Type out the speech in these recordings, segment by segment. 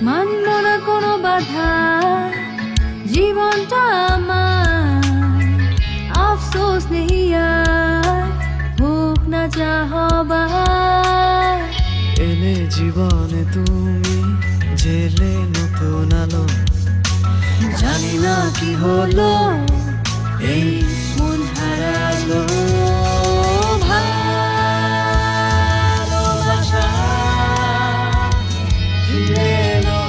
মানব না কোনো বাধা, জীবনটা আমার আফসোস নেই আর, হোক না যা হবার। এলে জীবনে তুমি, জেলে নতুন আলো, জানি না কি হলো, এই মন হারালো ভালোবাসা ফিরে এলো।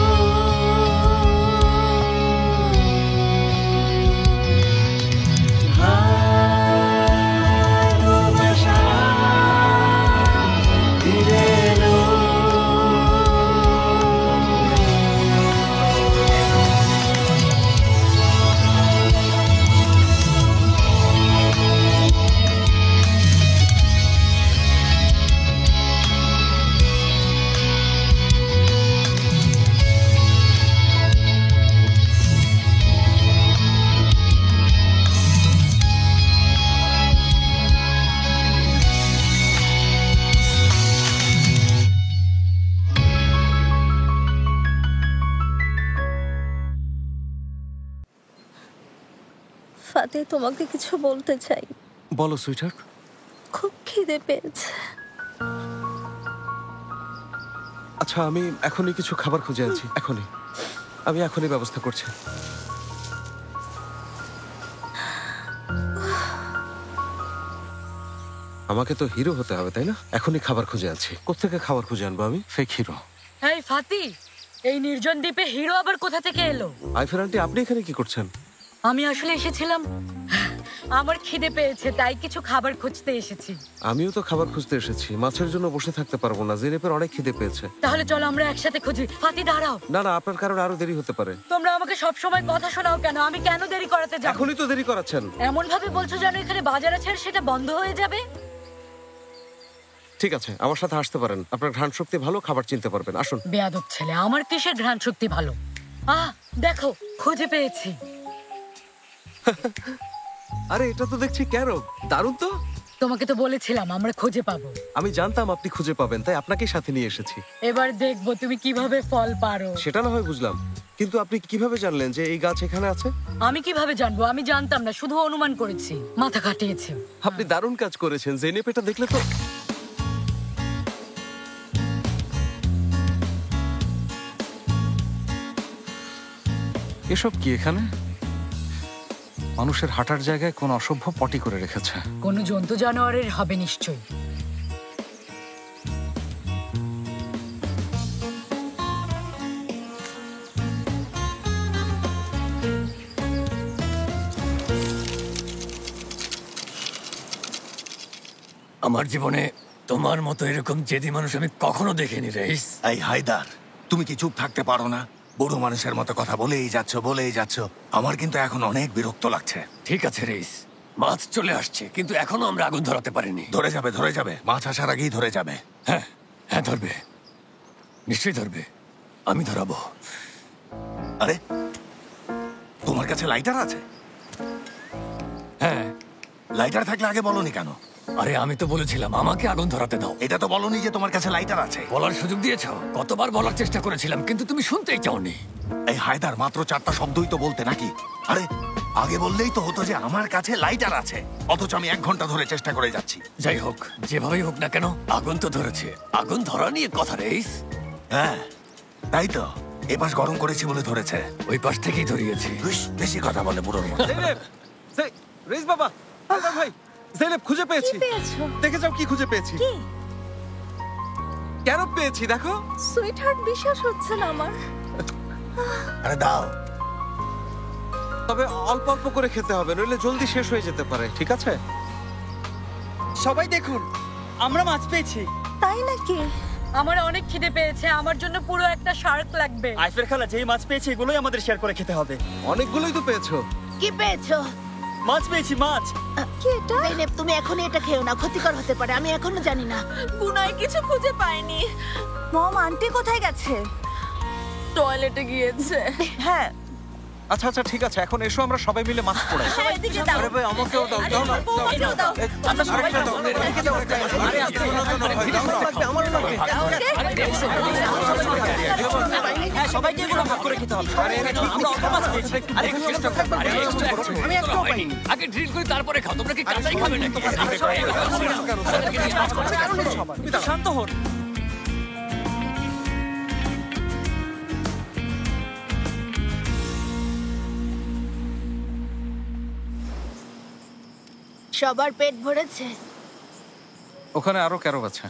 ভালোবাসা ফিরে এলো। ফাতে, তোমাকে কিছু বলতে চাই। বলো সুইটহার্ট। খুব খিদে পেয়েছে। আচ্ছা, আমি এখনই কিছু খাবার খুঁজে আনছি। আমি এখনই ব্যবস্থা করছি। আমাকে তো হিরো হতে হবে, তাই না? এখনই খাবার খুঁজে আনছি। কোত্থেকে খাবার খুঁজে আনবো আমি? Fake hero. এই ফাতি, এই নির্জন দ্বীপে হিরো আবার কোথা থেকে এলো? আইফের আন্টি, আপনি এখানে কি করছেন? আমি আসলে এসেছিলাম, আমার খিদে পেয়েছে তাই কিছু খাবার খুঁজতে এসেছি। আমিও তো খাবার খুঁজতে এসেছি। মাছের জন্য বসে থাকতে পারবো না, জেনেপের অনেক খিদে পেয়েছে। তাহলে চলো আমরা একসাথে খুঁজি। ফাতি দাঁড়াও। না না, আপনার কারণে আরো দেরি হতে পারে। তোমরা আমাকে সব সময় কথা শোনাও কেন? আমি কেন দেরি করাতে যাব? এখনই তো দেরি করাচ্ছেন। এমন ভাবে বলছো যেন এখানে বাজার আছে আর সেটা বন্ধ হয়ে যাবে। ঠিক আছে, আমার সাথে আসতে পারেন। আপনার ঘ্রাণ শক্তি ভালো, খাবার চিনতে পারবেন। আসুন। বেয়াদব ছেলে, আমার কিসের ঘ্রাণ শক্তি ভালো? দেখো, খুঁজে পেয়েছি। আরে, এটা তো দেখছি ক্যারব। দারুণ তো। তোমাকে তো বলেছিলাম আমরা খুঁজে পাবো। আমি জানতাম আপনি খুঁজে পাবেন, তাই আপনাকেই সাথে নিয়ে এসেছি। এবার দেখবো তুমি কিভাবে ফল পারো। সেটা না হয় বুঝলাম, কিন্তু আপনি কিভাবে জানলেন যে এই গাছ এখানে আছে? আমি কিভাবে জানবো? আমি জানতাম না, শুধু অনুমান করেছি, মাথা খাটিয়েছি। আপনি দারুণ কাজ করেছেন। জেনেপ এটা দেখলে তো। এসব কি এখানে? মানুষের হাঁটার জায়গায় কোন অসভ্য পটি করে রেখেছে। কোনো জন্তু জানোয়ারের হবে নিশ্চয়ই। আমার জীবনে তোমার মতো এরকম জেদি মানুষ আমি কখনো দেখিনি রেইস। এই হায়দার, তুমি কি চুপ থাকতে পারো না? বুড়ো মানুষের মতো কথা বলেই যাচ্ছ। আমার কিন্তু এখন অনেক বিরক্ত লাগছে। ঠিক আছে রেইস, মাছ চলে আসছে, কিন্তু এখনো আমরা আগুন ধরাতে পারিনি। ধরে যাবে, মাছ আসার আগেই ধরে যাবে। হ্যাঁ হ্যাঁ, ধরবে, নিশ্চয়ই ধরবে। আমি ধরাবো। আরে, তোমার কাছে লাইটার আছে? হ্যাঁ। লাইটার থাকলে আগে বলনি কেন? আরে আমি তো বলেছিলাম আমাকে আগুন ধরাতে দাও। এটা তো বলনি যে তোমার কাছে লাইটার আছে। বলার সুযোগ দিয়েছো, কতবার বলার চেষ্টা করেছিলাম, কিন্তু তুমি শুনতেই চাওনি। এই হায়দার, মাত্র 4টা শব্দই তো বলতে নাকি? আরে, আগে বললেই তো হতো যে আমার কাছে লাইটার আছে, অথচ আমি 1 ঘন্টা ধরে চেষ্টা করে যাচ্ছি। যাই হোক, যেভাবেই হোক না কেন, আগুন তো ধরেছে। আগুন ধরা নিয়ে কথা রেইস। হ্যাঁ, তাই তো। এপাশ গরম করেছি বলে ধরেছে। ওই পাশ থেকেই ধরিয়েছি। বেশি কথা বলে বুড়োর মতো। রেইস বাবা, ভাই, জেনেপ খুঁজে পেয়েছি। কি পেয়েছো? দেখে যাও কি খুঁজে পেয়েছি। কি? ক্যারব পেয়েছি, দেখো। সুইটহার্ট, বিশ্বাস হচ্ছে না আমার। আরে দাও। তবে অল্প অল্প করে খেতে হবে, নইলে জলদি শেষ হয়ে যেতে পারে। ঠিক আছে? সবাই দেখুন, আমরা মাছ পেয়েছি। তাই নাকি? আমার অনেক খিদে পেয়েছে, আমার জন্য পুরো একটা শার্ক লাগবে। আইফের খালা যেই মাছ পেয়েছে এগুলোই আমাদের শেয়ার করে খেতে হবে। অনেকগুলোই তো পেয়েছো। কি পেয়েছো? মাছ পেয়েছি, মাছ। কি এটা? জেনেপ, তুমি এখনই এটা খেও না, ক্ষতিকর হতে পারে। আমি এখনো জানি না। গুনাই কিছু খুঁজে পাইনি। মম, আন্টি কোথায় গেছে? টয়লেটে গিয়েছে। হ্যাঁ। আচ্ছা আচ্ছা, ঠিক আছে, এখন এসো আমরা সবাই মিলে মাছ পোড়াই। এদিকে দাও। আরে ভাই, আমাকেও দাও। দাও না, এটাও দাও। আচ্ছা, সবাই দাও। এদিকে দাও। আরে আস্তে করে দাও। আমারও লাগবে। সবাইকে এগুলো ভাগ করে খেতে হবে। আমরা অল্প মাছ পেয়েছি। আরে তুমি আমাকে থাকবে আরে, extra করো। আমি একটাও হয়নি। পাইনি। আগে ড্রিল করে তারপরে খাও। তোমরা কি কাঁচাই খাবে নাকি? শান্ত হন। সবার পেট ভরেছে? ওখানে আরো ক্যারব আছে।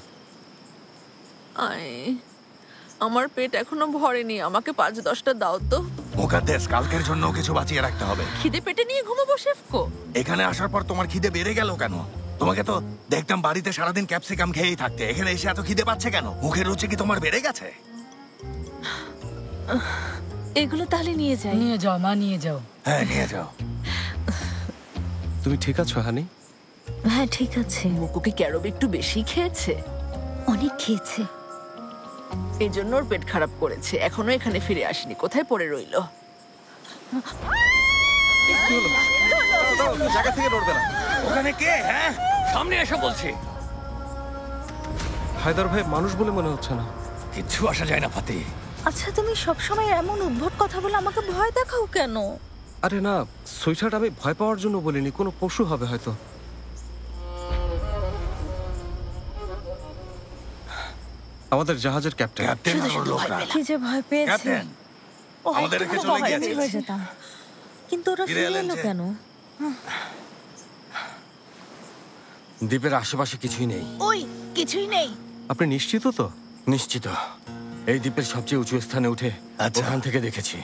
আমার পেট এখনো ভরেনি, আমাকে 5-10টা দাও তো। মুকাদ্দেস, কালকের জন্য কিছু বাঁচিয়ে রাখতে হবে। খিদে পেটে নিয়ে ঘুমাবো শেফকো? এখানে আসার পর তোমার খিদে বেড়ে গেল কেন? তোমাকে তো দেখতাম বাড়িতে সারাদিন ক্যাপসিকাম খেয়েই থাকতে, এখানে এসে এত খিদে পাচ্ছে কেন? মুখের রুচি কি তোমার বেড়ে গেছে? এগুলো তাহলে নিয়ে যাই। নিয়ে যাও মা, নিয়ে যাও। হ্যাঁ, নিয়ে যাও। তুমি ঠিক আছো হানি? হ্যাঁ ঠিক আছে। মুকু কি ক্যারব একটু বেশি খেয়েছে? অনেক খেয়েছে, এই জন্য ওর পেট খারাপ করেছে। এখনো এখানে ফিরে আসেনি, কোথায় পড়ে রইলো? জায়গা থেকে নড়বে না। ওখানে কে? হ্যাঁ, সামনে এসে বলছি। হায়দার ভাই মানুষ বলে মনে হচ্ছে না। কিচ্ছু আসা যায় না ফাতি। আচ্ছা তুমি সবসময় এমন উদ্ভট কথা বলে আমাকে ভয় দেখাও কেন? আরে না সুইটহার্ট, আমি ভয় পাওয়ার জন্য বলিনি, কোনো পশু হবে হয়তো। আমাদের জাহাজের ক্যাপ্টেন। ক্যাপ্টেন আর ওর লোকরা। কি যে ভয় পেয়েছে। ক্যাপ্টেন, আমাদের রেখে চলে গিয়েছে। হয়ে যেতাম, কিন্তু ওরা ফিরে ফিরে এলেন এলো যে? কেন? দ্বীপের আশেপাশে কিছুই নেই। ওই কিছুই নেই। আপনি নিশ্চিত তো? নিশ্চিত। এই দ্বীপের সবচেয়ে উঁচু স্থানে উঠে আচ্ছা। ওখান থেকে দেখেছি।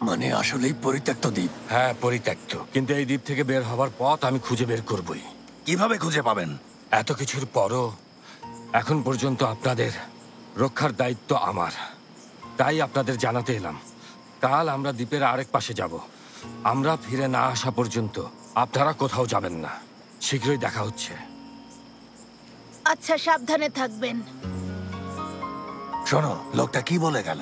মানে আসলেই পরিত্যক্ত দ্বীপ। হ্যাঁ, পরিত্যক্ত। কিন্তু এই দ্বীপ থেকে বের হবার পথ আমি খুঁজে বের করবই। কিভাবে খুঁজে পাবেন? এত কিছুর পরও এখন পর্যন্ত আপনাদের রক্ষার দায়িত্ব আমার, তাই আপনাদের জানাতে এলাম। কাল আমরা দ্বীপের আরেক পাশে যাব। আমরা ফিরে না আসা পর্যন্ত আপনারা কোথাও যাবেন না। শীঘ্রই দেখা হচ্ছে। আচ্ছা সাবধানে থাকবেন। শোনো, লোকটা কি বলে গেল?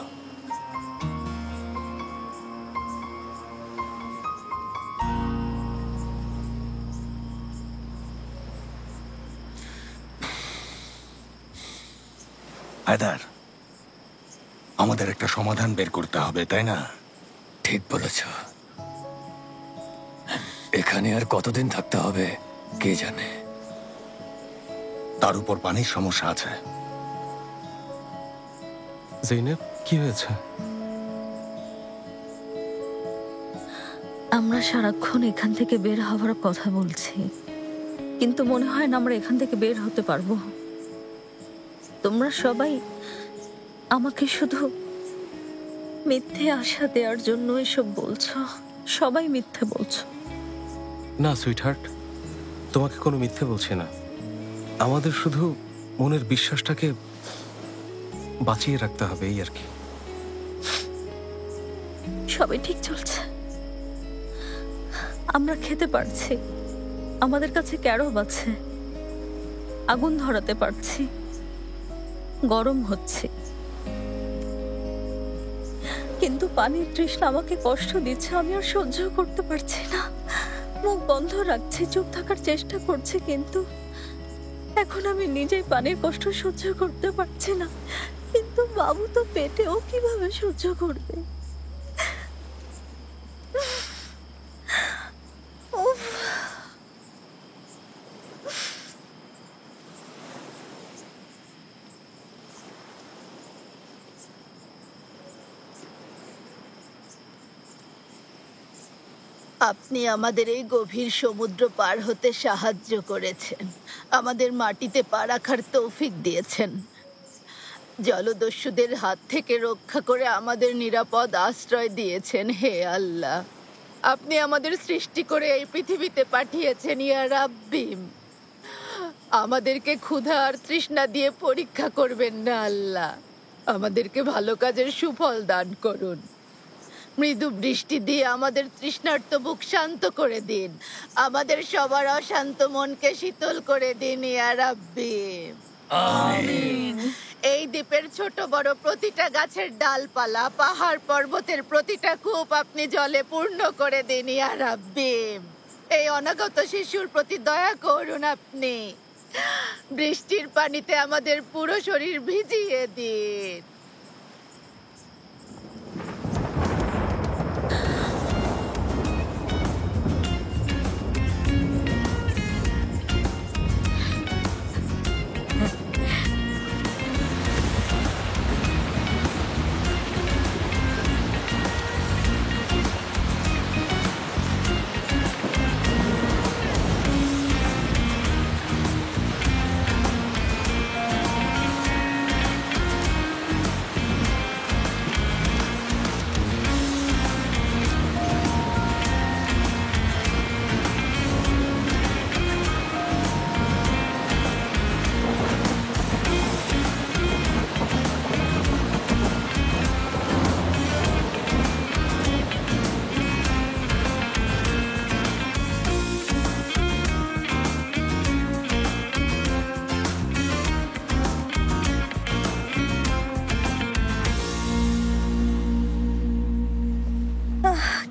হায়দার, আমাদের একটা সমাধান বের করতে হবে, তাই না? ঠিক বলেছ। এখানে আর কতদিন থাকতে হবে কে জানে। তার উপর পানির সমস্যা আছে। জৈনেব, কি হয়েছে? আমরা সারাক্ষণ এখান থেকে বের হওয়ার কথা বলছি, কিন্তু মনে হয় না আমরা এখান থেকে বের হতে পারবো। তোমরা সবাই আমাকে শুধু মিথ্যে আশা দেওয়ার জন্য এসব বলছো। সবাই মিথ্যে বলছো। না সুইটহার্ট, তোমাকে কোনো মিথ্যে বলছি না। আমাদের শুধু মনের বিশ্বাসটাকে বাঁচিয়ে রাখতে হবে, এই আর কি। সবই ঠিক চলছে, আমরা খেতে পারছি, আমাদের কাছে ক্যারব আছে, আগুন ধরাতে পারছি, গরম হচ্ছে। কিন্তু পানির তৃষ্ণা আমাকে কষ্ট দিচ্ছে, আমি আর সহ্য করতে পারছি না। মুখ বন্ধ রাখছি, চুপ থাকার চেষ্টা করছি, কিন্তু এখন আমি নিজেই পানির কষ্ট সহ্য করতে পারছি না। কিন্তু বাবু তো পেটে, ও কিভাবে সহ্য করবে? উফ। আপনি আমাদের এই গভীর সমুদ্র পার হতে সাহায্য করেছেন, আমাদের মাটিতে পা রাখার তৌফিক দিয়েছেন, জলদস্যুদের হাত থেকে রক্ষা করে আমাদের নিরাপদ আশ্রয় দিয়েছেন। হে আল্লাহ, আপনি আমাদের সৃষ্টি করে এই পৃথিবীতে পাঠিয়েছেন। ইয়া রাব্বিম, আমাদেরকে ক্ষুধা আর তৃষ্ণা দিয়ে পরীক্ষা করবেন না আল্লাহ। আমাদেরকে ভালো কাজের সুফল দান করুন। মৃদু বৃষ্টি দিয়ে আমাদের তৃষ্ণার্ত বুক শান্ত করে দিন। আমাদের সবার অশান্ত মনকে শীতল করে দিন ইয়া রাব্বিম। আমিন। এই দ্বীপের ছোট বড় প্রতিটা গাছের ডালপালা, পাহাড় পর্বতের প্রতিটা কূপ আপনি জলে পূর্ণ করে দিন ইয়া রাব্বিম। এই অনাগত শিশুর প্রতি দয়া করুন আপনি। বৃষ্টির পানিতে আমাদের পুরো শরীর ভিজিয়ে দিন।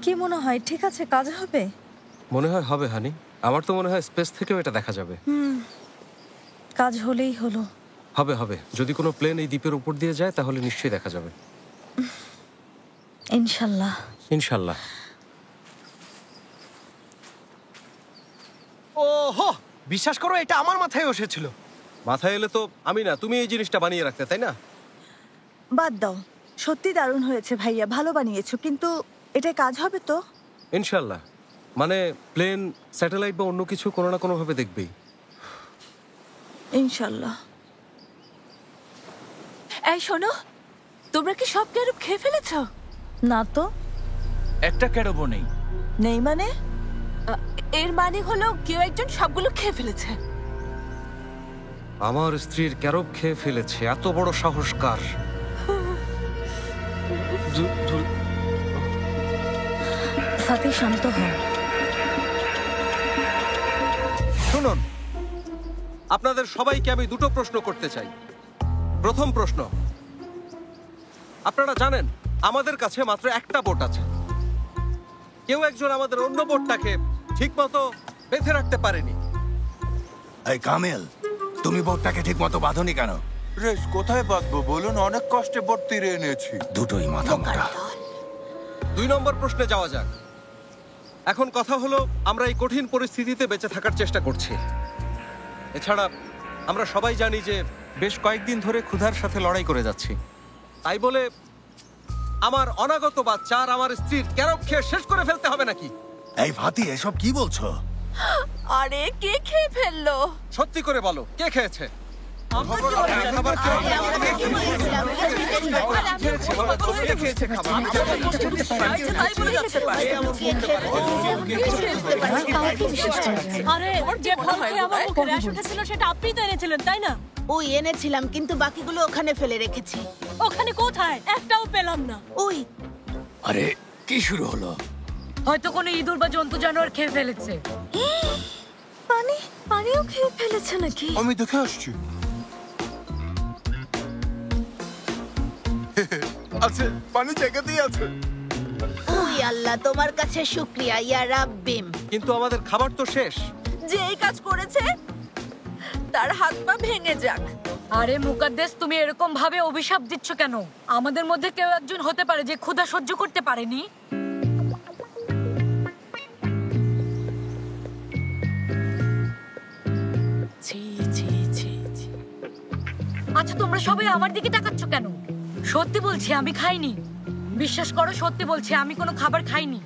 কি মনে হয় ঠিক আছে, কাজ হবে? মনে হয় হবে হানি। আমার তো মনে হয় স্পেস থেকেও এটা দেখা যাবে। কাজ হলেই হলো। হবে হবে, যদি কোনো প্লেন এই দ্বীপের উপর দিয়ে যায় তাহলে নিশ্চয়ই দেখা যাবে। ইনশাল্লাহ। ইনশাল্লাহ। ওহো, বিশ্বাস করো এটা আমার মাথায় এসেছিল। মাথায় এলে তো আমি না, তুমি এই জিনিসটা বানিয়ে রাখতে, তাই না? বাদ দাও, সত্যি দারুণ হয়েছে ভাইয়া, ভালো বানিয়েছো, কিন্তু এটা কাজ হবে তো? ইনশাল্লাহ। মানে প্লেন, স্যাটেলাইট বা অন্য কিছু কোনো না কোনোভাবে দেখবেই। ইনশাল্লাহ। এই শোনো, তোমরা কি সব ক্যারব খেয়ে ফেলেছ? না তো। একটা ক্যারবও নেই। নেই মানে? এর মানে হলো কেউ একজন সবগুলো খেয়ে ফেলেছে। আমার স্ত্রীর ক্যারব খেয়ে ফেলেছে, এত বড় সাহস কার? সাথী, শান্ত হন। শুনুন, আপনাদের সবাইকে আমি দুটো প্রশ্ন করতে চাই। প্রথম প্রশ্ন, আপনারা জানেন আমাদের কাছে মাত্র একটা বোট আছে। কেউ একজন আমাদের অন্য বোটটাকে ঠিকমতো বেঁধে রাখতে পারেনি। এই কামেল, তুমি বোটটাকে ঠিক মতো বাঁধনি কেন? রেস কোথায় বাঁধবো বলুন? অনেক কষ্টে বোট তীরে এনেছি। দুটোই মাথা মোটা। 2 নম্বর প্রশ্নে যাওয়া যাক। এখন কথা হলো, আমরা এই কঠিন পরিস্থিতিতে বেঁচে থাকার চেষ্টা করছি। এছাড়া আমরা সবাই জানি যে বেশ কয়েকদিন ধরে ক্ষুধার সাথে লড়াই করে যাচ্ছি। তাই বলে আমার অনাগত বাচ্চা আর আমার স্ত্রীর ক্যারব খেয়ে শেষ করে ফেলতে হবে নাকি? এই ফাতি, এসব কি বলছো? আরে কে খেয়ে ফেললো? সত্যি করে বলো, কে খেয়েছে? আরে যে ফল খেয়ে আমার মুখে র্যাশ উঠেছিল সেটা আপনি তো এনেছিলেন, তাই না? ওই এনেছিলাম, কিন্তু বাকিগুলো ওখানে ফেলে রেখেছি। ওখানে কোথায়? একটাও পেলাম না। ওই আরে কি শুরু হলো? হয়তো কোনো ইঁদুর বা জন্তু জানোয়ার খেয়ে ফেলেছে। পানিও খেয়ে ফেলেছে নাকি? আমি দেখে আসছি। আছে, পানি জায়গাতেই আছে। ওই আল্লাহ, তোমার কাছে শুকরিয়া ইয়া রাব্বিম। কিন্তু আমাদের খাবার তো শেষ। যে এই কাজ করেছে তার হাত পা ভেঙে যাক। আরে মুকাদ্দেস, তুমি এরকম ভাবে অভিশাপ দিচ্ছ কেন? আমাদের মধ্যে কেউ একজন হতে পারে যে ক্ষুধা সহ্য করতে পারেনি। আচ্ছা, তোমরা সবাই আমার দিকে তাকাচ্ছ কেন? সত্যি বলছি আমি খাইনি। বিশ্বাস করো, সত্যি বলছি আমি কোনো খাবার খাইনি।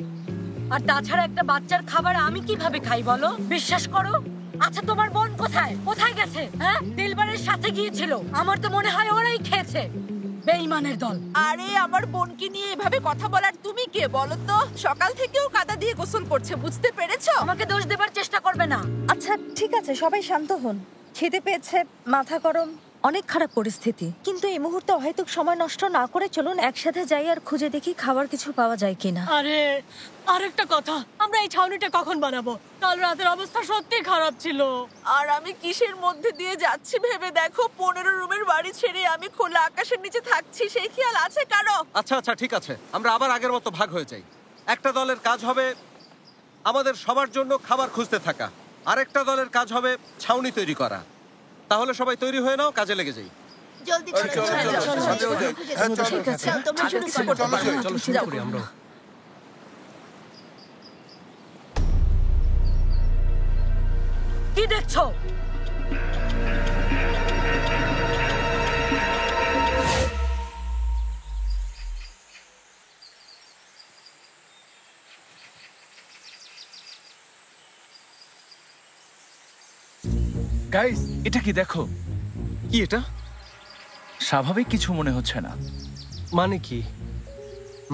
আর তাছাড়া একটা বাচ্চার খাবার আমি কিভাবে খাই বলো? বিশ্বাস করো। আচ্ছা, তোমার বোন কোথায়? কোথায় গেছে? হ্যাঁ, দিলবারের সাথে গিয়েছিল। আমার তো মনে হয় ওরাই খেয়েছে। বেঈমানের দল। আরে আমার বোনকে নিয়ে এভাবে কথা বলার তুমি কে বলো তো? সকাল থেকেও কাদা দিয়ে গোসল করছে, বুঝতে পেরেছো? আমাকে দোষ দেবার চেষ্টা করবে না। আচ্ছা ঠিক আছে, সবাই শান্ত হন। খিদে পেয়েছে, মাথা গরম, অনেক খারাপ পরিস্থিতি, কিন্তু এই মুহূর্তে অহেতুক সময় নষ্ট না করে চলুন একসাথে যাই আর খুঁজে দেখি খাবার কিছু পাওয়া যায় কিনা। আরে আরেকটা কথা, আমরা এই ছাউনিটা কখন বানাবো? কাল রাতের অবস্থা সত্যি খারাপ ছিল। আর আমি কিসের মধ্যে দিয়ে যাচ্ছি ভেবে দেখো। 15 রুমের বাড়ি ছেড়ে আমি খোলা আকাশের নিচে থাকছি, সেই খেয়াল আছে কারো? আচ্ছা আচ্ছা, ঠিক আছে, আমরা আবার আগের মতো ভাগ হয়ে যাই। একটা দলের কাজ হবে আমাদের সবার জন্য খাবার খুঁজতে থাকা, আরেকটা দলের কাজ হবে ছাউনি তৈরি করা। তাহলে সবাই তৈরি হয়ে নাও, কাজে লেগে যাই। জলদি করো, চলো, চলো, চলো, চলো। ঠিক আছে, তোমরা শুরু করো। চলো শুরু করি আমরা। কি দেখছো? গাইস, এটা কি দেখো? কি এটা? স্বাভাবিক কিছু মনে হচ্ছে না। মানে কি?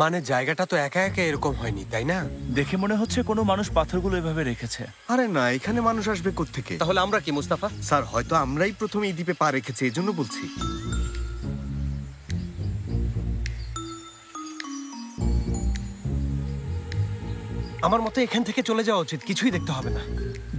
মানে জায়গাটা তো একা একা এরকম হয়নি, তাই না? দেখে মনে হচ্ছে কোনো মানুষ পাথরগুলো এভাবে রেখেছে। আরে না, এখানে মানুষ আসবে কোত্থেকে? তাহলে আমরা কি মুস্তাফা? স্যার, হয়তো আমরাই প্রথমে এই দ্বীপে পা রেখেছি, এই জন্য বলছি। আমার মতে এখান থেকে চলে যাওয়া উচিত, কিছুই দেখতে হবে না।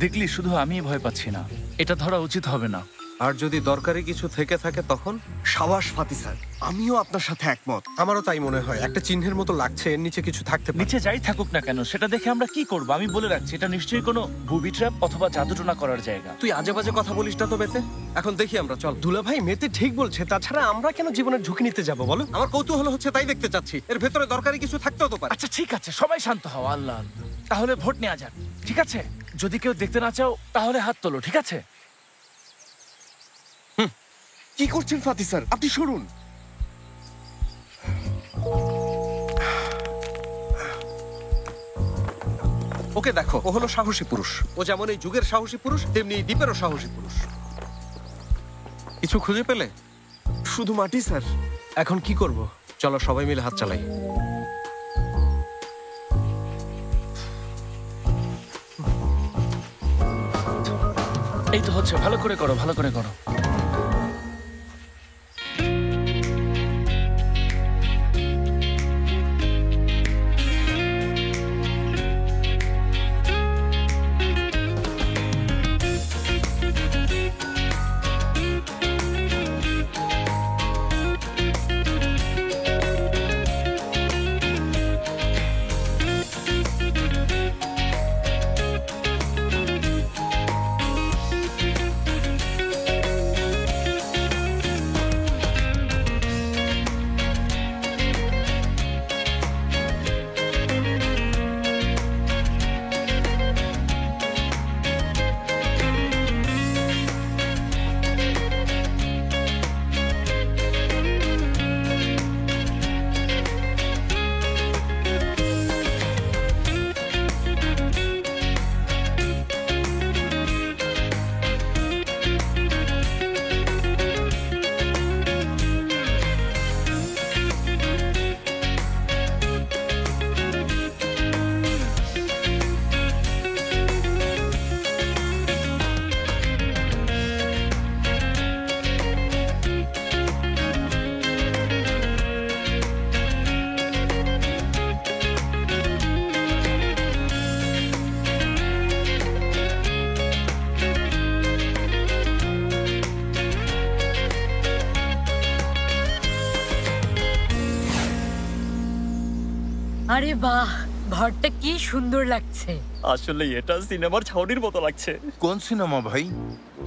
দেখলি শুধু আমিই ভয় পাচ্ছি না, এটা ধরা উচিত হবে না। আর যদি দরকারি কিছু থেকে থাকে তখন? সাবাস ফাতি স্যার, আমিও আপনার সাথে একমত। আমারও তাই মনে হয়, একটা চিহ্নের মতো লাগছে, এর নিচে কিছু থাকতে পারে। নিচে যাই থাকুক না কেন, সেটা দেখে আমরা কি করব? আমি বলে রাখছি, এটা নিশ্চয়ই কোনো বুবি ট্র্যাপ অথবা জাদুটোনা করার জায়গা। তুই আজে বাজে কথা বলিস না তো বেতে। এখন দেখি আমরা, চল। দুলা ভাই, মেতে ঠিক বলছে। তাছাড়া আমরা কেন জীবনের ঝুঁকি নিতে যাব বলো? আমার কৌতূহল হচ্ছে, তাই দেখতে চাচ্ছি। এর ভেতরে দরকারি কিছু থাকতেও তো পারে। আচ্ছা ঠিক আছে, সবাই শান্ত হও। আল্লাহ আল্লাহ। তাহলে ভোট নেওয়া যাক, ঠিক আছে? যদি কেউ দেখতে না চাও তাহলে হাত তোলো, ঠিক আছে? কি করছেন ফাতি স্যার? আপনি শুনুন। ওকে দেখো, ও হলো সাহসী পুরুষ। ও যেমন এই যুগের সাহসী পুরুষ, তেমনি এই দ্বীপেরও সাহসী পুরুষ। কিছু খুঁজে পেলে? শুধু মাটি স্যার। এখন কি করব? চলো সবাই মিলে হাত চালাই। এই তো হচ্ছে, ভালো করে করো, ভালো করে করো। আরে বাহ, ঘরটা কি সুন্দর লাগছে। আসলে এটা সিনেমার ছাউনির মতো লাগছে। কোন সিনেমা ভাই?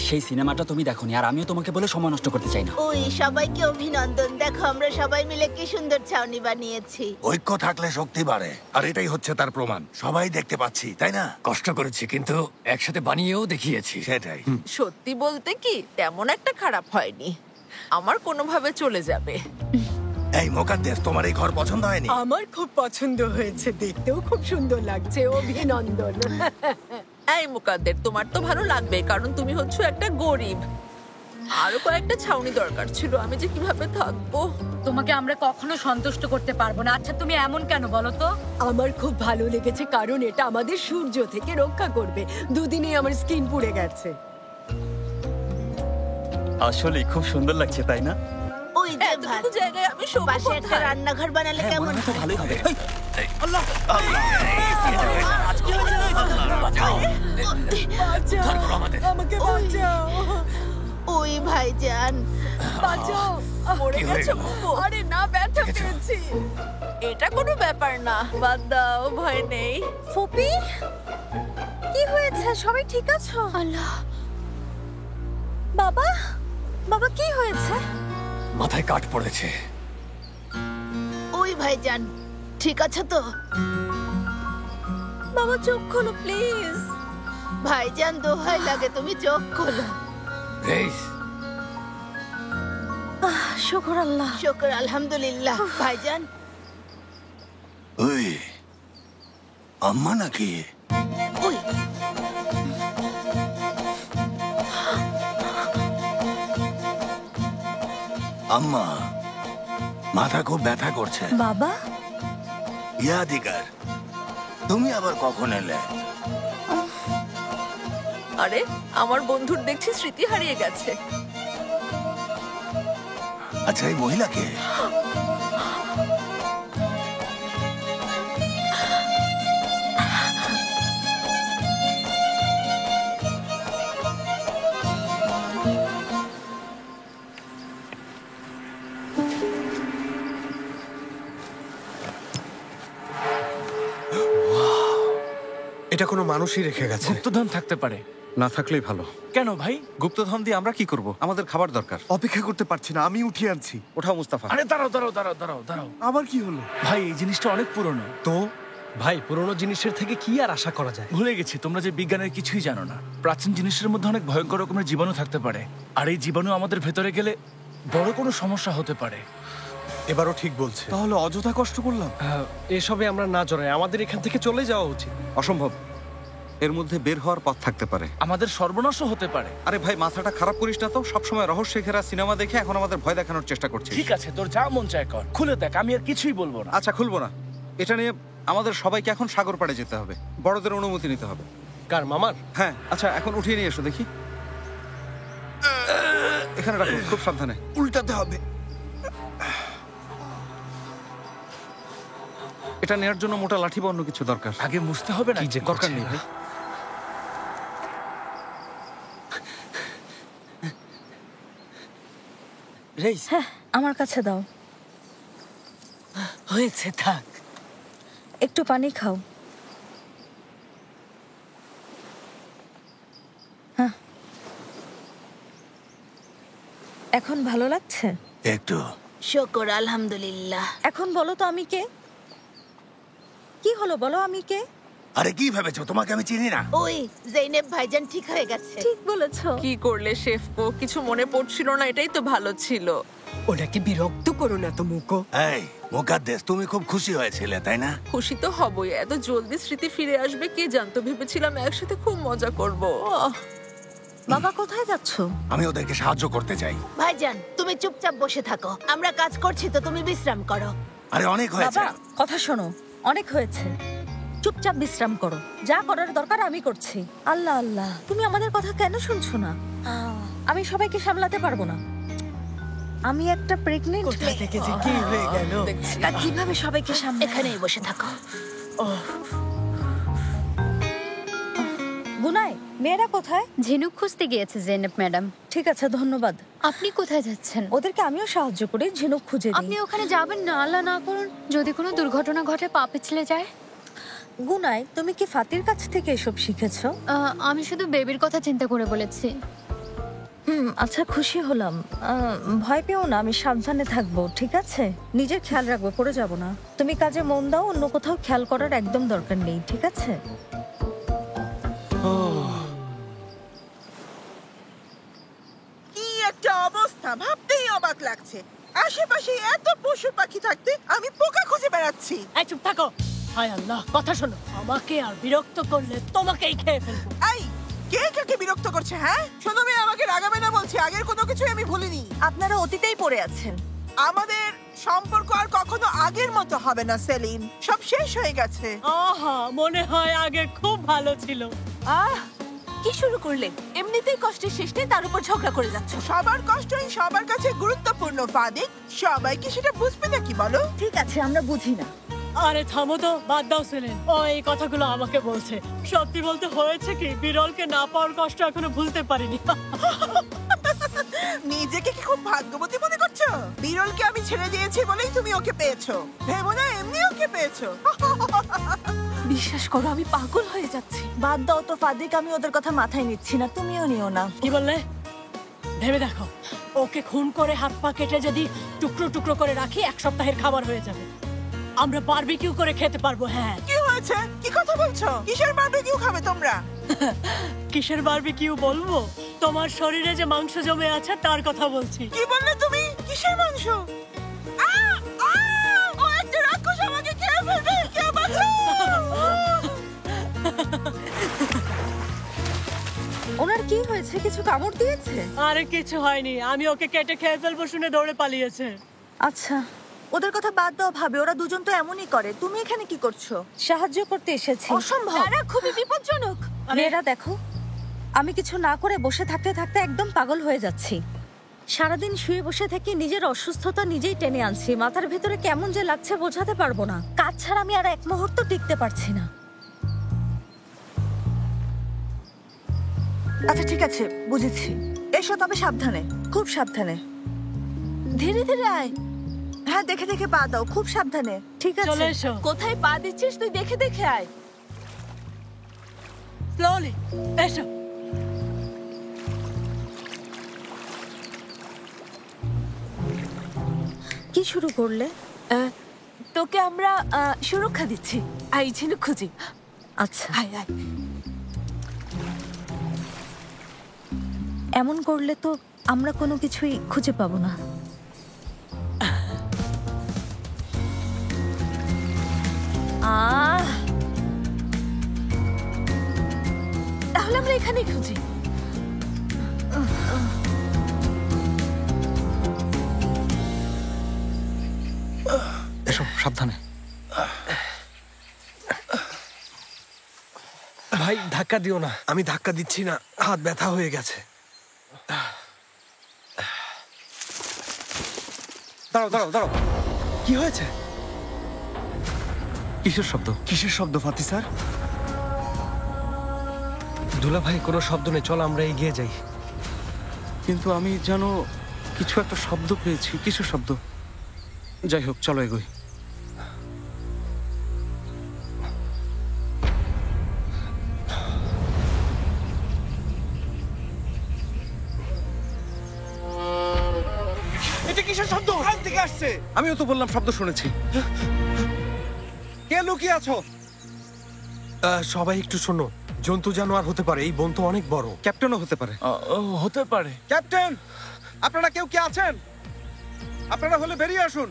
সেই সিনেমাটা তুমি দেখোনি, আর আমিও তোমাকে বলে সময় নষ্ট করতে চাই না। ওই সবাইকে অভিনন্দন। দেখো আমরা সবাই মিলে কি সুন্দর ছাউনি বানিয়েছি। ঐক্য থাকলে শক্তি বাড়ে, আর এটাই হচ্ছে তার প্রমাণ। সবাই দেখতে পাচ্ছি, তাই না? কষ্ট করেছি, কিন্তু একসাথে বানিয়েও দেখিয়েছি। সেটাই। সত্যি বলতে কি তেমন একটা খারাপ হয়নি। আমার কোনোভাবে চলে যাবে। এই মোকাদ্দেস, তোমার এই ঘর পছন্দ হয়নি? আমার খুব পছন্দ হয়েছে, দেখতেও খুব সুন্দর লাগছে। অভিনন্দন। এই মুকাদ্দের, তোমার তো ভালো লাগবে, কারণ তুমি হচ্ছে একটা গরিব। আরো কয়েকটা ছাউনি দরকার ছিল, আমি যে কিভাবে থাকবো। তোমাকে আমরা কখনো সন্তুষ্ট করতে পারবো না। আচ্ছা তুমি এমন কেন বলো তো? আমার খুব ভালো লেগেছে, কারণ এটা আমাদের সূর্য থেকে রক্ষা করবে। দুদিনে আমার স্কিন পুড়ে গেছে। আসলে খুব সুন্দর লাগছে, তাই না? ওই যে এতটুকু জায়গায় আমি শোবো পাশে একটা কোথায়? রান্নাঘর বানালে কেমন তো হয়? ভালোই হবে। আল্লাহ! বাঁচাও, আমাকে বাঁচাও। ওই ভাইজান, বাঁচাও। মরে গেছে বুবু। আরে না, ব্যথা পেয়েছি। এটা কোনো ব্যাপার না, বাদ দাও, ভয় নেই। ফুপি, কি হয়েছে? সবাই ঠিক আছো? আল্লাহ, বাবা, বাবা কি হয়েছে? মাথায় কাট পড়েছে। ওই ভাইজান ঠিক আছে তো? বাবা চোখ খোলো প্লিজ। ভাইজান দোহাই লাগে, তুমি চোখ খোলো। শুকর আল্লাহ। শুকর আলহামদুলিল্লাহ। ভাইজান, ওই আম্মা নাকি? ওই আম্মা, মাথা খুব ব্যথা করছে। বাবা, ইয়াদিকার, তুমি আবার কখন এলে? আরে আমার বন্ধুর দেখছি স্মৃতি হারিয়ে গেছে। আচ্ছা, এই মহিলাকে? এটা কোনো মানুষই রেখে গেছে। গুপ্তধন থাকতে পারে। না থাকলেই ভালো। কেন ভাই? গুপ্তধন দিয়ে আমরা কি করব? আমাদের খাবার দরকার। অপেক্ষা করতে পারছি না, আমি উঠিয়ে আনছি। ওঠাও মুস্তাফা। আরে দাঁড়াও। আবার কি হলো? ভাই এই জিনিসটা অনেক পুরনো। তো ভাই, পুরনো জিনিসের থেকে কি আর আশা করা যায়? ভুলে গেছি তোমরা যে বিজ্ঞানের কিছুই জানো না। প্রাচীন জিনিসের মধ্যে অনেক ভয়ঙ্কর রকমের জীবাণু থাকতে পারে, আর এই জীবাণু আমাদের ভেতরে গেলে বড় কোনো সমস্যা হতে পারে। এবারও ঠিক বলছে। তাহলে অযথা কষ্ট করলাম। এসবে আমরা না জড়াই, আমাদের এখান থেকে চলে যাওয়া উচিত। অসম্ভব, এর মধ্যে বের হওয়ার পথ থাকতে পারে। আমাদের সর্বনাশও হতে পারে। আরে ভাই, মাথাটা খারাপ করিস না তো। সবসময় রহস্য ঘেরা সিনেমা দেখে এখন আমাদের ভয় দেখানোর চেষ্টা করছিস। ঠিক আছে, তোর যা মন চায় কর, খুলে দেখ, আমি আর কিছুই বলবো না। আচ্ছা, খুলবো না। এটা নিয়ে আমাদের সবাইকে এখন সাগর পাড়ে যেতে হবে, বড়দের অনুমতি নিতে হবে। কার, মামার? হ্যাঁ। আচ্ছা, এখন উঠিয়ে নিয়ে এসো দেখি। এখানে রাখো, খুব সাবধানে। উল্টাতে হবে। এটা নেওয়ার জন্য মোটা লাঠি বা অন্য কিছু দরকার। আগে মুছতে হবে না? কি যে দরকার নেই ভাই। হ্যাঁ, আমার কাছে দাও। হয়েছে, থাক। একটু পানি খাও। হ্যাঁ, এখন ভালো লাগছে? একটু। শুকর আলহামদুলিল্লাহ। এখন বলো তো আমি কে? কি হলো বলো, আমি কে? আরে কি ভেবেছো তোমাকে আমি চিনি না? ওই জৈনেব ভাইজান ঠিক হয়ে গেছে। ঠিক বলেছো। কি করলে শেফপো? কিছু মনে পড়ছিল না, এটাই তো ভালো ছিল। ওনাকে বিরক্ত করো না তো মুকো। এই মুকাদ্দেস, তুমি খুব খুশি হয়েছিলে তাই না? খুশি তো হবই, এত জলদি স্মৃতি ফিরে আসবে কে জানতো। ভেবেছিলাম একসাথে খুব মজা করবো। বাবা কোথায় যাচ্ছ? আমি ওদেরকে সাহায্য করতে চাই। ভাইজান, তুমি চুপচাপ বসে থাকো, আমরা কাজ করছি তো, তুমি বিশ্রাম করো। আরে অনেক হয়েছে। বাবা কথা শোনো, অনেক হয়েছে, চুপচাপ বিশ্রাম করো। যা করার দরকার আমি করছি। আল্লাহ আল্লাহ, তুমি আমাদের কথা কেন শুনছো না? আমি সবাইকে সামলাতে পারবো না। আমি একটা প্রেগনেন্ট। কোথা থেকে যে কি হয়ে গেল? তা কিভাবে সবাইকে সামলাবো? এখানেই বসে থাকো। গুনাই, মেয়েরা কোথায়? ঝিনুক খুঁজতে গিয়েছে জেনেব ম্যাডাম। ঠিক আছে, ধন্যবাদ। আপনি কোথায় যাচ্ছেন? ওদেরকে আমিও সাহায্য করি, ঝিনুক খুঁজে দিই। আপনি ওখানে যাবেন না, আল্লাহ না করুন যদি কোনো দুর্ঘটনা ঘটে, পা পিছলে যায়। গুনাই, তুমি কি ফাতির কাছ থেকে এসব শিখেছো? আমি শুধু বেবির কথা চিন্তা করে বলেছি। আচ্ছা, খুশি হলাম। ভয় পেও না, আমি সাবধানে থাকবো, ঠিক আছে? নিজের খেয়াল রাখবো, পড়ে যাব না। তুমি কাজে মন দাও, অন্য কোথাও খেয়াল করার একদম দরকার নেই, ঠিক আছে? কি একটা অবস্থা, ভাবতেই অবাক লাগছে। আশেপাশে এত পশু পাখি থাকতে আমি পোকা খুঁজে বেড়াচ্ছি। এই চুপ থাকো। হায় আল্লাহ, কথা শোনো। আমাকে আর বিরক্ত করলে তোমাকেই খেয়ে ফেলবো। এই, কে কাকে বিরক্ত করছে? হ্যাঁ, শোনো, আমি আমাকে রাগাবে না বলছি। আগের কোনো কিছু আমি ভুলিনি। আপনারা অতীতেই পড়ে আছেন। আমাদের সম্পর্ক আর কখনো আগের মতো হবে না সেলিন, সব শেষ হয়ে গেছে। আহা, মনে হয় আগে খুব ভালো ছিল। কি শুরু করলে? এমনিতেই কষ্টের শেষ নেই, তার উপর ঝগড়া করে যাচ্ছ। সবার কষ্টই সবার কাছে গুরুত্বপূর্ণ ফাদিক। সবাই কি সেটা বুঝবে নাকি বলো? ঠিক আছে, আমরা বুঝি না। আরে থামো তো, বাদ দাও সেলিন। ও এই কথাগুলো আমাকে বলছে। সত্যি বলতে হয়েছে কি, বিরলকে না পাওয়ার কষ্ট এখনো ভুলতে পারিনি। নিজেকে কি খুব ভাগ্যবতী মনে করছো? বিরলকে আমি ছেড়ে দিয়েছি বলেই তুমি ওকে পেয়েছো। ভেবো না এমনি ওকে পেয়েছো। বিশ্বাস করো, আমি পাগল হয়ে যাচ্ছি। বাদ দাও তো ফাদিক, আমি ওদের কথা মাথায় নিচ্ছি না, তুমিও নিও না। কি বললে? ভেবে দেখো, ওকে খুন করে হাত পা কেটে যদি টুকরো টুকরো করে রাখি, এক সপ্তাহের খাবার হয়ে যাবে। আমরা বারবিকিউ করে খেতে পারবো। হ্যাঁ। কি হয়েছে? কি কথা বলছো? কিসের বারবিকিউ খাবে তোমরা? কিসের বারবিকিউ বলবো? তোমার শরীরে যে মাংস জমে আছে তার কথা বলছি। কি বললে তুমি? কিসের মাংস? ও একটা রাক্ষস, আমাকে খেয়ে ফেলবে। কেউ বাঁচাও! ওনার কি হয়েছে? কিছু কামড় দিয়েছে? আরে কিছু হয়নি, আমি ওকে কেটে খেয়ে ফেলবো শুনে দৌড়ে পালিয়েছে। আচ্ছা, ওদের কথা বাদ দাও ভাবে, ওরা দুজন তো এমনই করে। তুমি এখানে কি করছো? সাহায্য করতে এসেছি। অসম্ভব, তারা খুবই বিপজ্জনক। মেয়েরা দেখো, আমি কিছু না করে বসে থাকতে থাকতে একদম পাগল হয়ে যাচ্ছি। সারাদিন শুয়ে বসে থেকে নিজের অসুস্থতা নিজেই টেনে আনছি। মাথার ভেতরে কেমন যে লাগছে বোঝাতে পারবো না। কাজ ছাড়া আমি আর এক মুহূর্ত টিকতে পারছি না। আচ্ছা ঠিক আছে, বুঝেছি। এসো, তবে সাবধানে, খুব সাবধানে। ধীরে ধীরে আয়। হ্যাঁ, দেখে দেখে পা দাও, খুব সাবধানে। ঠিক আছে, চলে এসো। কোথায় পা দিচ্ছিস তুই? দেখে দেখে আয়। স্লোলি এসো। কি শুরু করলে? তোকে আমরা সুরক্ষা দিচ্ছি। এই ঝিনুক খুঁজি। আচ্ছা, আয় আয়। এমন করলে তো আমরা কোনো কিছুই খুঁজে পাবো না। তাহলে আমরা এখানেই খুঁজি। এসো, সাবধানে। ভাই ধাক্কা দিও না। আমি ধাক্কা দিচ্ছি না, হাত ব্যথা হয়ে গেছে। দাঁড়াও দাঁড়াও দাঁড়াও। কি হয়েছে? কিসের শব্দ? কিসের শব্দ ফাতি স্যার? দুলা ভাই, কোনো শব্দ নেই, চল আমরা এগিয়ে যাই। কিন্তু আমি যেন কিছু একটা শব্দ পেয়েছি। কিসের শব্দ? যাই হোক, চলো এগোই। এটা কিসের শব্দ? কোথা থেকে আসছে? আমিও তো বললাম শব্দ শুনেছি। কে লুকিয়ে আছো? সবাই একটু শোনো, জন্তু জানোয়ার হতে পারে, এই বন তো অনেক বড়। ক্যাপ্টেনও হতে পারে। হতে পারে। ক্যাপ্টেন, আপনারা কেউ কি আছেন? আপনারা হলে বেরিয়ে আসুন।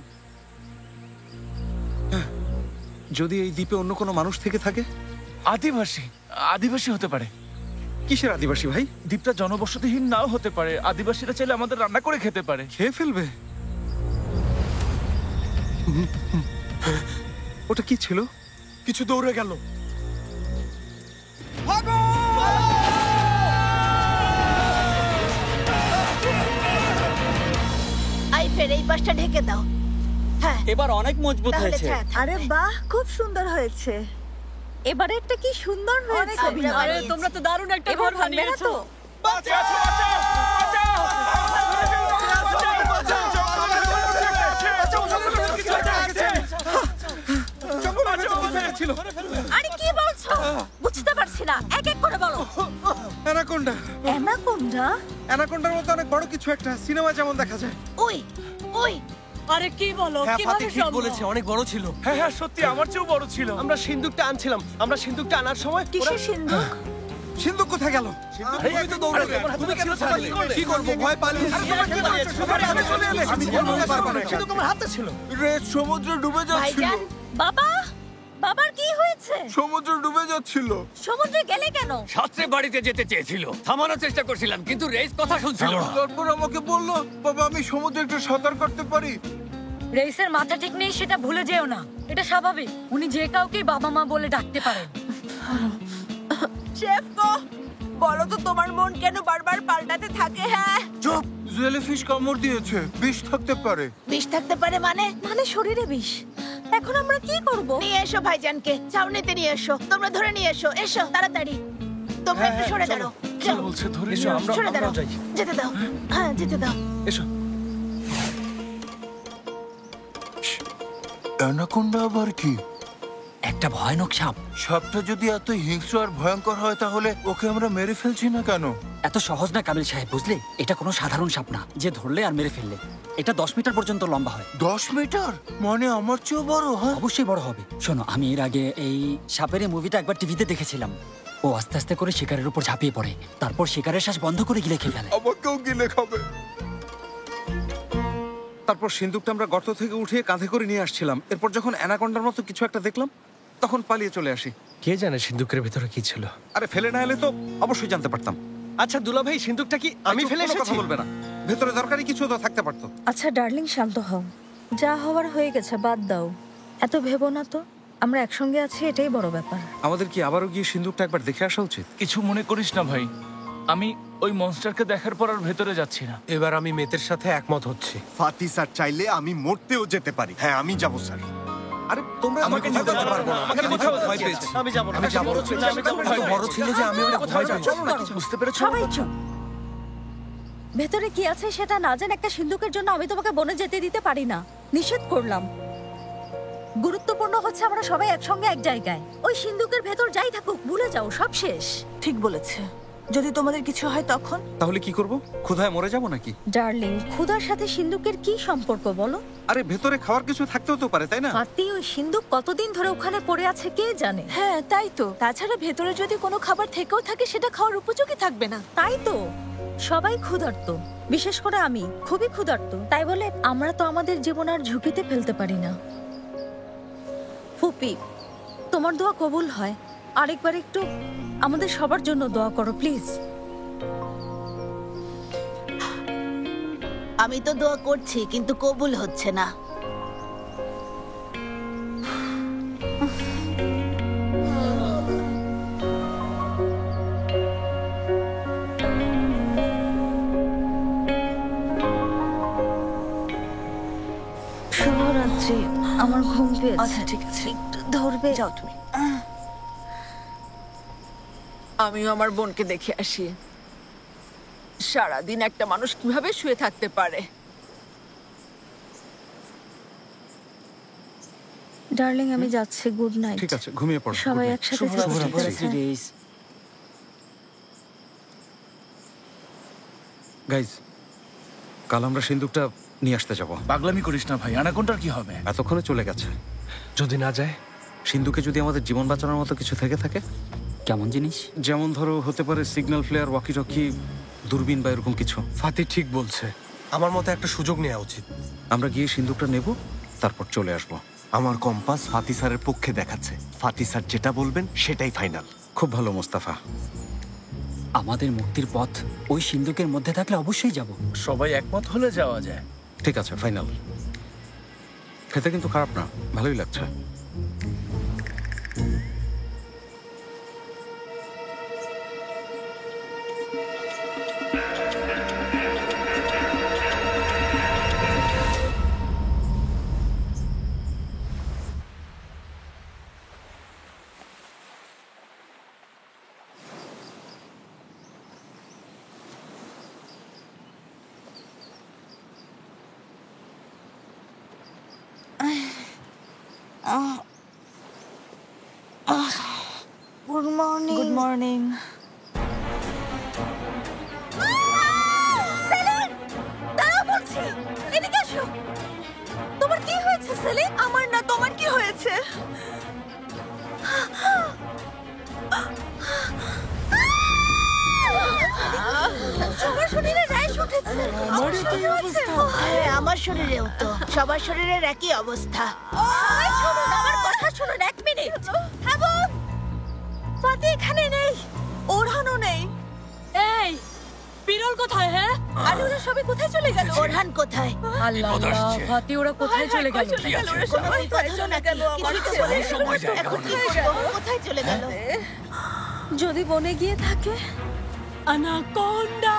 যদি এই দ্বীপে অন্য কোনো মানুষ থেকে থাকে? আদিবাসী হতে পারে। কিসের আদিবাসী ভাই? দ্বীপটা জনবসতিহীন নাও হতে পারে। আদিবাসীরা চাইলে আমাদের রান্না করে খেতে পারে। খেয়ে ফেলবে? ওটা কি ছিল? কিছু দৌড়ে গেল। আইফের এই পাশটা ঢেকে দাও। হ্যাঁ, এবার অনেক মজবুত তাহলে হয়েছে। ছায়া থাকবে। আরে বাহ, খুব সুন্দর হয়েছে। এবারে একটা কি সুন্দর হয়েছে। আরে তোমরা তো দারুণ একটা এবার ঘর ভাঙবে না বানিয়েছো। তো? আরে কি বলছো? বুঝতে পারছি না, এক এক করে বলো। অ্যানাকোন্ডা। অ্যানাকোন্ডা? অ্যানাকোন্ডার মতো অনেক বড় কিছু একটা, সিনেমা যেমন দেখা যায়। ওই ওই আরে কি বলো? হ্যাঁ, কিভাবে ফাতি ঠিক সম্ভব? বলেছে, অনেক বড় ছিল। হ্যাঁ হ্যাঁ, সত্যি আমার চেয়েও বড় ছিল। আমরা সিন্দুকটা আনছিলাম, আমরা সিন্দুকটা আনার সময় কিসের সিন্ধুক? সিন্ধুক কোথায় গেল? তুমি তো দৌড়ালে, তুমি কেন ছাড়লে? কি করব? ভয় পালিয়ে আমি বলতে পারবো না, সিন্দুক আমার হাতে ছিল। রেস সমুদ্র ডুবে যাচ্ছিল। ভাইজান, বাবা, বাবার কি হয়েছে? সমুদ্র ডুবে যাচ্ছিল। সমুদ্রে গেলে কেন? সাথে বাড়িতে যেতে চেয়েছিল, থামানোর চেষ্টা করছিলাম, কিন্তু রেস কথা শুনছিল না। তারপর আমাকে বললো, বাবা আমি সমুদ্রে একটু সাঁতার কাটতে পারি। রেইসের মাথা ঠিক নেই, সেটা ভুলে যেও না। এটা স্বাভাবিক, উনি যে কাউকেই বাবা মা বলে ডাকতে পারেন। শেফ গো, বলো তো তোমার মন কেন বারবার পাল্টাতে থাকে? হ্যাঁ, চুপ, জেলিফিশ কামড় দিয়েছে, বিষ থাকতে পারে। বিষ থাকতে পারে মানে? মানে শরীরে বিষ। এখন আমরা কি করব? নিয়ে এসো ভাইজানকে, ছাউনিতে নিয়ে এসো। তোমরা ধরে নিয়ে এসো, এসো তাড়াতাড়ি। তোমরা একটু সরে দাঁড়াও। কি বলছে? ধরে এসো, নিয়ে আমরা সরে দাঁড়াও, যাই। যেতে দাও। হ্যাঁ, যেতে দাও। এসো। অ্যানাকোন্ডা আবার কি? একটা ভয়ানক সাপ। সাপটা যদি এত হিংস্র আর ভয়ঙ্কর হয়, তাহলে ওকে আমরা মেরে ফেলছি না কেন? এত সহজ না কাবিল সাহেব, বুঝলে? এটা কোনো সাধারণ সাপ না যে ধরলে আর মেরে ফেললে। এটা 10 মিটার পর্যন্ত লম্বা হয়। 10 মিটার? মানে আমার চেয়েও বড়? হ্যাঁ, অবশ্যই বড় হবে। শোনো, আমি এর আগে এই সাপের এই মুভিটা একবার টিভিতে দেখেছিলাম। ও আস্তে আস্তে করে শিকারের উপর ঝাঁপিয়ে পড়ে, তারপর শিকারের শ্বাস বন্ধ করে গিলে খেয়ে ফেলে। আমাকেও গিলে খাবে। তারপর সিন্দুকটা আমরা গর্ত থেকে উঠিয়ে কাঁধে করে নিয়ে আসছিলাম। এরপর যখন অ্যানাকোন্ডার মতো কিছু একটা দেখলাম, তখন পালিয়ে চলে আসি। কে জানে সিন্দুকের ভিতরে কি ছিল? আরে ফেলে না এলে তো অবশ্যই জানতে পারতাম। আচ্ছা দুলা ভাই, সিন্দুকটা কি আমি ফেলে কোনো এসেছি? কথা বলবে না, ভেতরে দরকারি কিছু তো থাকতে পারতো। আচ্ছা ডার্লিং, শান্ত হও। যা হওয়ার হয়ে গেছে, বাদ দাও। এত ভেবো না তো, আমরা একসঙ্গে আছি, এটাই বড় ব্যাপার। আমাদের কি আবারও গিয়ে সিন্দুকটা একবার দেখে আসা উচিত? কিছু মনে করিস না ভাই, আমি ওই মনস্টারকে দেখার পর আর ভেতরে যাচ্ছি না। এবার আমি মেতের সাথে একমত হচ্ছি। ফাতি স্যার চাইলে আমি মরতেও যেতে পারি। হ্যাঁ, আমি যাব স্যার। আরে তোমরা আমাকে যেতে যেতে পারবো না, আমাকে কোথাও ভয় পেয়েছি। আমি যাব না, আমি যাব না। এত বড় ছিল যে আমি অনেক ভয় পেয়েছি। বুঝতে পেরেছো? সবাই চুপ। ভেতরে কি আছে সেটা না জেনে একটা সিন্ধুকের জন্য আমি তোমাকে বনে যেতে দিতে পারি না। নিষেধ করলাম। গুরুত্বপূর্ণ হচ্ছে আমরা সবাই একসঙ্গে এক জায়গায়। ওই সিন্ধুকের ভেতর যাই থাকুক ভুলে যাও, সব শেষ। ঠিক বলেছে। যদি তোমাদের কিছু হয় তখন? তাহলে কি করব? ক্ষুধায় মরে যাব নাকি? ডার্লিং, ক্ষুধার সাথে সিন্ধুকের কি সম্পর্ক বলো? আরে ভেতরে খাওয়ার কিছু থাকতেও তো পারে, তাই না? ফাতি, ওই সিন্ধুক কতদিন ধরে ওখানে পড়ে আছে কে জানে। হ্যাঁ তাই তো। তাছাড়া ভেতরে যদি কোনো খাবার থেকেও থাকে সেটা খাওয়ার উপযোগী থাকবে না। তাই তো, সবাই ক্ষুধার্ত, বিশেষ করে আমি খুবই ক্ষুধার্ত। তাই বলে আমরা তো আমাদের জীবন আর ঝুঁকিতে ফেলতে পারি না। ফুপি, তোমার দোয়া কবুল হয়। আরেকবার একটু আমাদের সবার জন্য দোয়া করো প্লিজ। আমি তো দোয়া করছি কিন্তু কবুল হচ্ছে না। শুভরাত্রি, আমার ঘুম পেয়েছে। আচ্ছা ঠিক আছে, একটু ধরবে? যাও তুমি। আমিও আমার বোনকে দেখে আসি। সারাদিন একটা মানুষ কিভাবে শুয়ে থাকতে পারে। ডার্লিং, আমি যাচ্ছি। Good night. ঠিক আছে, ঘুমিয়ে পড়ো। সবাই একসাথে গাইজ, কাল আমরা সিন্দুকটা নিয়ে আসতে যাব। পাগলামি করিস না ভাই, অ্যানাকোন্ডার কি হবে? এতক্ষণে চলে গেছে। যদি না যায়? সিন্ধুকে যদি আমাদের জীবন বাঁচানোর মতো কিছু থেকে থাকে। কেমন জিনিস? যেমন ধরো হতে পারে সিগন্যাল ফ্লেয়ার, ওয়াকি টকি, দূরবীন বা এরকম কিছু। ফাতি ঠিক বলছে, আমার মতে একটা সুযোগ নেওয়া উচিত। আমরা গিয়ে সিন্ধুকটা নেব, তারপর চলে আসব। আমার কম্পাস ফাতি স্যারের পক্ষে দেখাচ্ছে। ফাতি স্যার যেটা বলবেন সেটাই ফাইনাল। খুব ভালো মোস্তাফা। আমাদের মুক্তির পথ ওই সিন্ধুকের মধ্যে থাকলে অবশ্যই যাব। সবাই একমত হলে যাওয়া যায়। ঠিক আছে, ফাইনাল। খেতে কিন্তু খারাপ না, ভালোই লাগছে। Good morning. Good morning. এদিকে আসো। তোমার কি হয়েছে সেলিম? আমার না, তোমার কি হয়েছে? সবার শরীরে র্যাশ উঠেছে। আমার শরীরেও তো। সবার শরীরের একই অবস্থা। শুনুন, আমার কথা শুনুন, 1 মিনিট থামুন। ফাতি এখানে নেই, ওরহানও নেই। এই বিরল কোথায়? হ্যাঁ, আর ওরা সবাই কোথায় চলে গেল? ওরহান কোথায়? আল্লাহ আল্লাহ, ফাতি ওরা কোথায় চলে গেল? কোথায় চলে গেল? যদি বনে গিয়ে থাকে? অ্যানাকোন্ডা।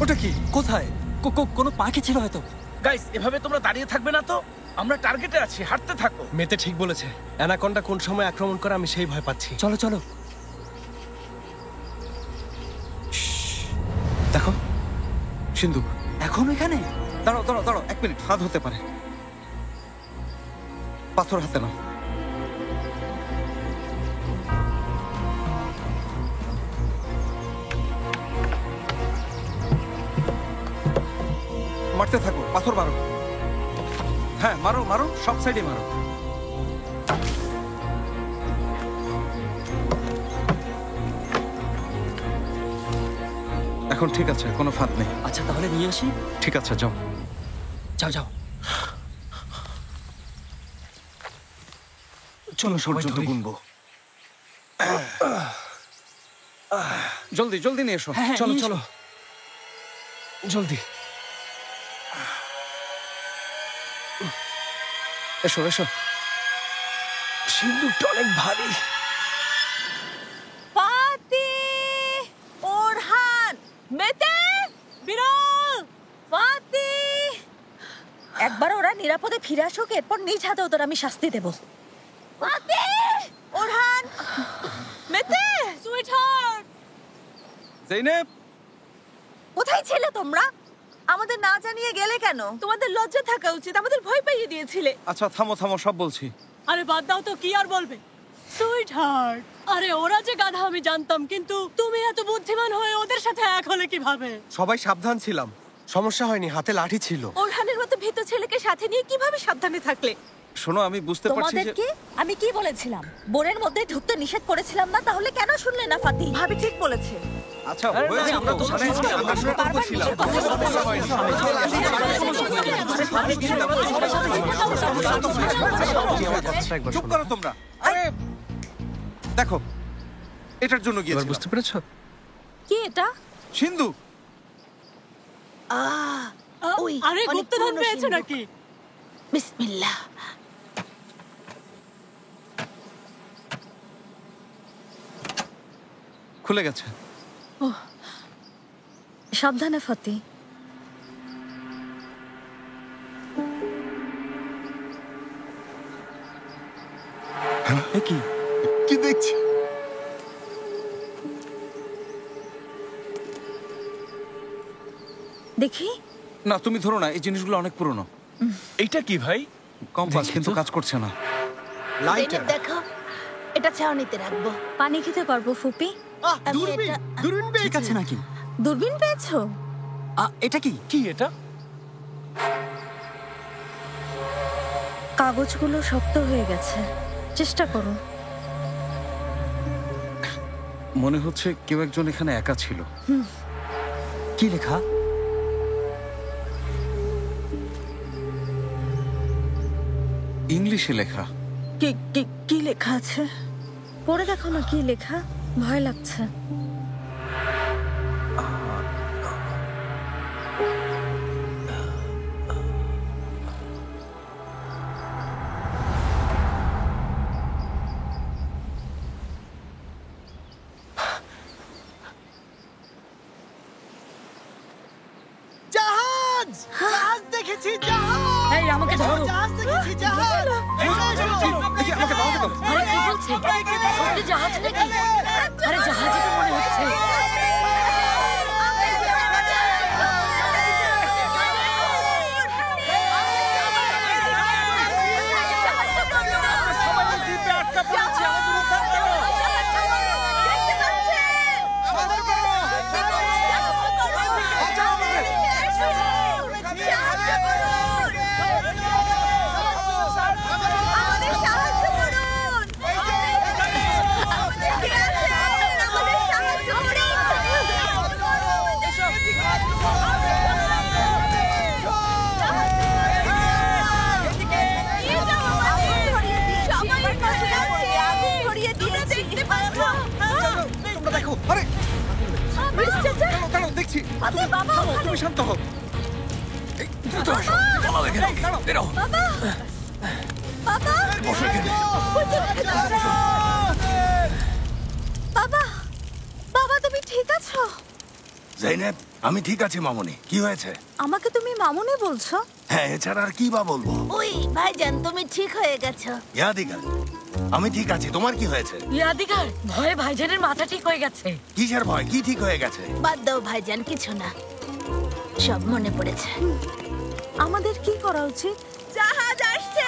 ওটা কি? কোথায়? কোনো পাখি ছিল হয়তো। গাইস, এভাবে তোমরা দাঁড়িয়ে থাকবে না তো? আমরা টার্গেটে আছি, হাঁটতে থাকো। মেতে ঠিক বলেছে, অ্যানাকোন্ডা কোন সময় আক্রমণ করে আমি সেই ভয় পাচ্ছি। চলো চলো। দেখো সিন্ধুক এখন এখানে। দাঁড়াও দাঁড়াও দাঁড়াও, 1 মিনিট, ফাঁদ হতে পারে। পাথর হাতে নাও। মারতে থাকো, পাথর মারো। হ্যাঁ মারো মারো, সব সাইডে মারো। এখন ঠিক আছে, কোনো ফাঁদ নেই। আচ্ছা তাহলে নিয়ে আসি। ঠিক আছে, যাও যাও যাও। চলো পর্যন্ত গুনবো। জলদি জলদি নিয়ে এসো। চলো চলো জলদি। এসো এসো। সিন্দুকটা অনেক ভারী। ফাতি, ওরহান, মেতে, বিরল। একবার ওরা নিরাপদে ফিরে আসুক, এরপর নিজ হাতে ওদের আমি শাস্তি দেব। ওরহান, মেতে, সুইটহার্ট, জেনেব, কোথায় ছিলে তোমরা? আমাদের না জানিয়ে গেলে কেন? তোমাদের লজ্জা থাকা উচিত, আমাদের ভয় পাইয়ে দিয়েছিলে। আচ্ছা থামো থামো, সব বলছি। আরে বাদ দাও তো, কি আর বলবে? সুইটহার্ট, আরে ওরা যে গাধা আমি জানতাম, কিন্তু তুমি এত বুদ্ধিমান হয়ে ওদের সাথে এক হলে কিভাবে? সবাই সাবধান ছিলাম, সমস্যা হয়নি, হাতে লাঠি ছিল। ওরহানের মতো ভীত ছেলেকে সাথে নিয়ে কিভাবে সাবধানে থাকলে? শোনো, আমি বুঝতে পারছি যে তোমাদেরকে আমি কি বলেছিলাম? বোনের মধ্যে ঢুকতে নিষেধ করেছিলাম না, তাহলে কেন শুনলে না ফাতি? ভাবি ঠিক বলেছে। আচ্ছা হয়েছে, আমরা তো আমরা সতর্ক ছিলাম। চুপ করো তোমরা। আরে দেখো, এটার জন্য গিয়েছিলাম। বুঝতে পেরেছো? কি এটা? সিন্ধু। আরে গুপ্তধন পেয়েছো নাকি? বিসমিল্লাহ। খুলে গেছে। সাবধানে ফাতি। কি কি দেখছি? দেখি না, তুমি ধরো না, এই জিনিসগুলো অনেক পুরনো। এইটা কি ভাই? কম্পাস, কিন্তু কাজ করছে না। জেনেব দেখো, এটা ছাউনিতে রাখবো। পানি খেতে পারবো ফুপি? দূরবীন, দূরবীন ঠিক আছে নাকি? দূরবীন পেয়েছো? এটা কি? কি এটা? কাগজগুলো শক্ত হয়ে গেছে, চেষ্টা করো। মনে হচ্ছে কেউ একজন এখানে একা ছিল। কি লেখা? ইংলিশে লেখা। কি কি কি লেখা আছে? পড়ে দেখো না কি লেখা, ভয় লাগছে। জাহাজ, জাহাজ দেখেছি, জাহাজ। এই আমাকে ধরো। জাহাজ দেখেছি, জাহাজ। আরে কি বলছে? সত্যি জাহাজ নাকি? আরে জাহাজই তো মনে হচ্ছে। দেখছি, তুমি শান্ত হও। বাবা, বাবা তুমি ঠিক আছো? জেনেব, আমি ঠিক আছি মামুনি। কি হয়েছে? আমাকে তুমি মামুনি বলছো? হ্যাঁ, এছাড়া আর কি বা বলবো? ওই ভাইজান, তুমি ঠিক হয়ে গেছো। ইয়াদিগার, আমি ঠিক আছি। তোমার কি হয়েছে? ইয়াদিগার, ভয়ে ভাইজানের মাথা ঠিক হয়ে গেছে। কিসের ভয়? কি ঠিক হয়ে গেছে? বাদ দাও ভাইজান, কিছু না, সব মনে পড়েছে। আমাদের কি করা উচিত? জাহাজ আসছে।